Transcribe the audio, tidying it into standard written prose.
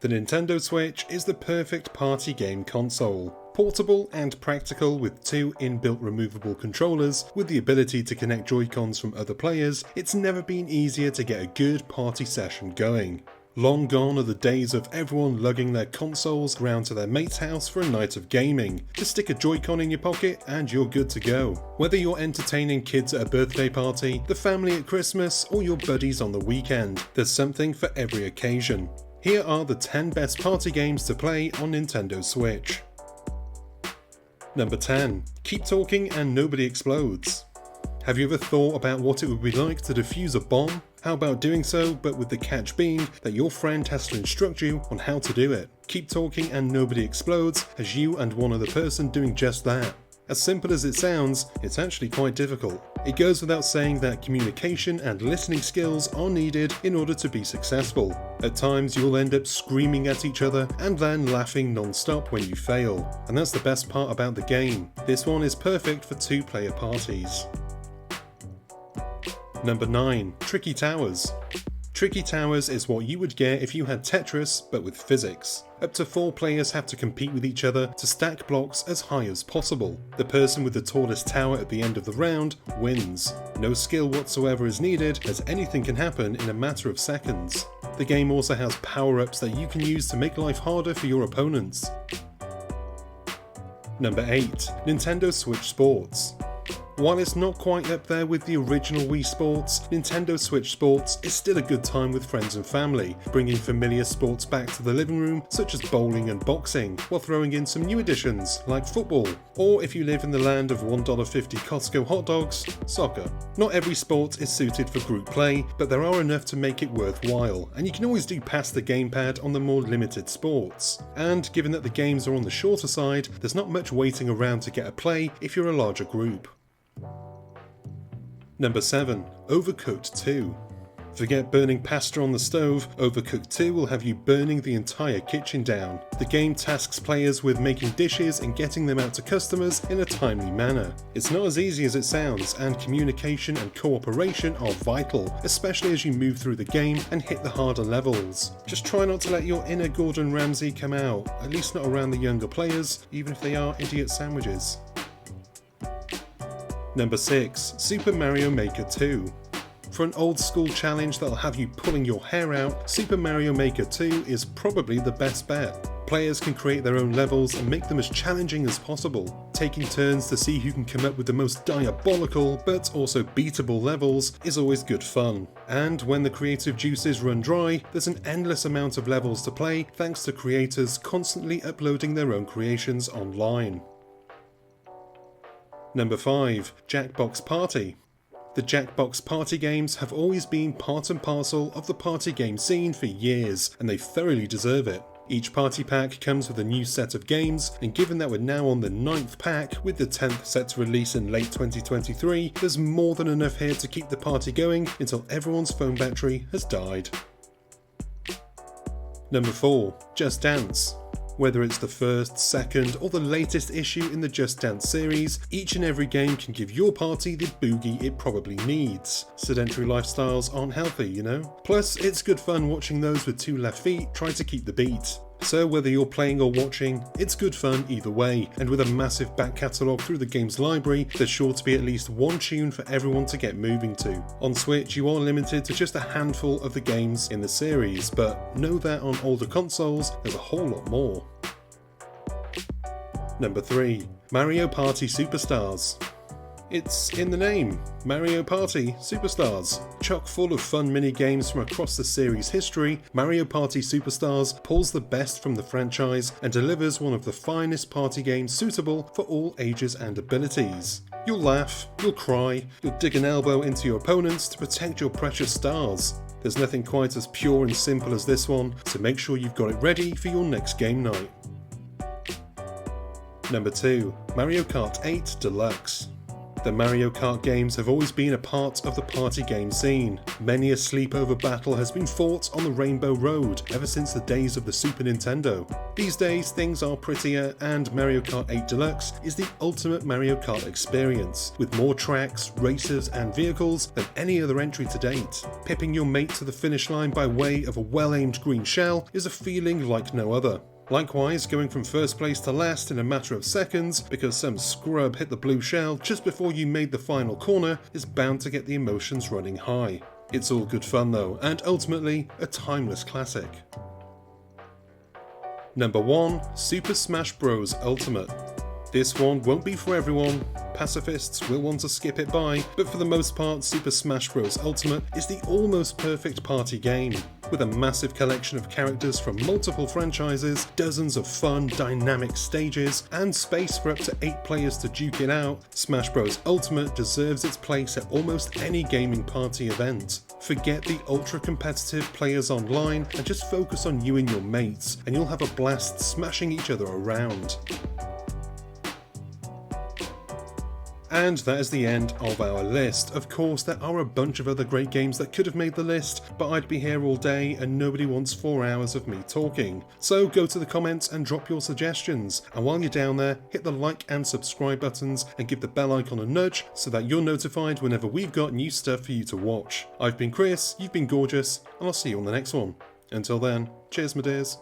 The Nintendo Switch is the perfect party game console. Portable and practical with two inbuilt removable controllers with the ability to connect Joy-Cons from other players, it's never been easier to get a good party session going. Long gone are the days of everyone lugging their consoles around to their mate's house for a night of gaming. Just stick a Joy-Con in your pocket and you're good to go. Whether you're entertaining kids at a birthday party, the family at Christmas, or your buddies on the weekend, there's something for every occasion. Here are the 10 best party games to play on Nintendo Switch. Number 10. Keep talking and nobody explodes. Have you ever thought about what it would be like to defuse a bomb? How about doing so, but with the catch being that your friend has to instruct you on how to do it? Keep talking and nobody explodes has you and one other person doing just that. As simple as it sounds, it's actually quite difficult. It goes without saying that communication and listening skills are needed in order to be successful. At times you'll end up screaming at each other and then laughing non-stop when you fail. And that's the best part about the game. This one is perfect for two-player parties. Number 9. Tricky Towers. Tricky Towers is what you would get if you had Tetris, but with physics. Up to 4 players have to compete with each other to stack blocks as high as possible. The person with the tallest tower at the end of the round wins. No skill whatsoever is needed, as anything can happen in a matter of seconds. The game also has power-ups that you can use to make life harder for your opponents. Number 8. Nintendo Switch Sports. While it's not quite up there with the original Wii Sports, Nintendo Switch Sports is still a good time with friends and family, bringing familiar sports back to the living room such as bowling and boxing, while throwing in some new additions like football, or if you live in the land of $1.50 Costco hot dogs, soccer. Not every sport is suited for group play, but there are enough to make it worthwhile, and you can always do past the gamepad on the more limited sports. And given that the games are on the shorter side, there's not much waiting around to get a play if you're a larger group. Number 7. Overcooked II. Forget burning pasta on the stove, Overcooked II will have you burning the entire kitchen down. The game tasks players with making dishes and getting them out to customers in a timely manner. It's not as easy as it sounds, and communication and cooperation are vital, especially as you move through the game and hit the harder levels. Just try not to let your inner Gordon Ramsay come out, at least not around the younger players, even if they are idiot sandwiches. Number 6. Super Mario Maker 2. For an old school challenge that'll have you pulling your hair out, Super Mario Maker 2 is probably the best bet. Players can create their own levels and make them as challenging as possible. Taking turns to see who can come up with the most diabolical but also beatable levels is always good fun. And when the creative juices run dry, there's an endless amount of levels to play thanks to creators constantly uploading their own creations online. Number 5. Jackbox Party. The Jackbox Party games have always been part and parcel of the party game scene for years, and they thoroughly deserve it. Each party pack comes with a new set of games, and given that we're now on the 9th pack, with the 10th set to release in late 2023, there's more than enough here to keep the party going until everyone's phone battery has died. Number 4. Just Dance. Whether it's the first, second, or the latest issue in the Just Dance series, each and every game can give your party the boogie it probably needs. Sedentary lifestyles aren't healthy, you know? Plus, it's good fun watching those with 2 left feet try to keep the beat. So whether you're playing or watching, it's good fun either way, and with a massive back catalogue through the game's library, there's sure to be at least one tune for everyone to get moving to. On Switch, you are limited to just a handful of the games in the series, but know that on older consoles, there's a whole lot more. Number 3. Mario Party Superstars. It's in the name, Mario Party Superstars. Chock full of fun mini-games from across the series' history, Mario Party Superstars pulls the best from the franchise and delivers one of the finest party games suitable for all ages and abilities. You'll laugh, you'll cry, you'll dig an elbow into your opponents to protect your precious stars. There's nothing quite as pure and simple as this one, so make sure you've got it ready for your next game night. Number 2. Mario Kart 8 Deluxe. The Mario Kart games have always been a part of the party game scene. Many a sleepover battle has been fought on the Rainbow Road ever since the days of the Super Nintendo. These days things are prettier, and Mario Kart 8 Deluxe is the ultimate Mario Kart experience, with more tracks, races and vehicles than any other entry to date. Pipping your mate to the finish line by way of a well-aimed green shell is a feeling like no other. Likewise, going from first place to last in a matter of seconds because some scrub hit the blue shell just before you made the final corner is bound to get the emotions running high. It's all good fun though, and ultimately a timeless classic. Number 1. Super Smash Bros. Ultimate. This one won't be for everyone. Pacifists will want to skip it by, but for the most part Super Smash Bros. Ultimate is the almost perfect party game. With a massive collection of characters from multiple franchises, dozens of fun, dynamic stages, and space for up to 8 players to duke it out, Smash Bros. Ultimate deserves its place at almost any gaming party event. Forget the ultra-competitive players online and just focus on you and your mates, and you'll have a blast smashing each other around. And that is the end of our list. Of course, there are a bunch of other great games that could have made the list, but I'd be here all day and nobody wants 4 hours of me talking. So go to the comments and drop your suggestions. And while you're down there, hit the like and subscribe buttons and give the bell icon a nudge so that you're notified whenever we've got new stuff for you to watch. I've been Chris, you've been gorgeous, and I'll see you on the next one. Until then, cheers my dears.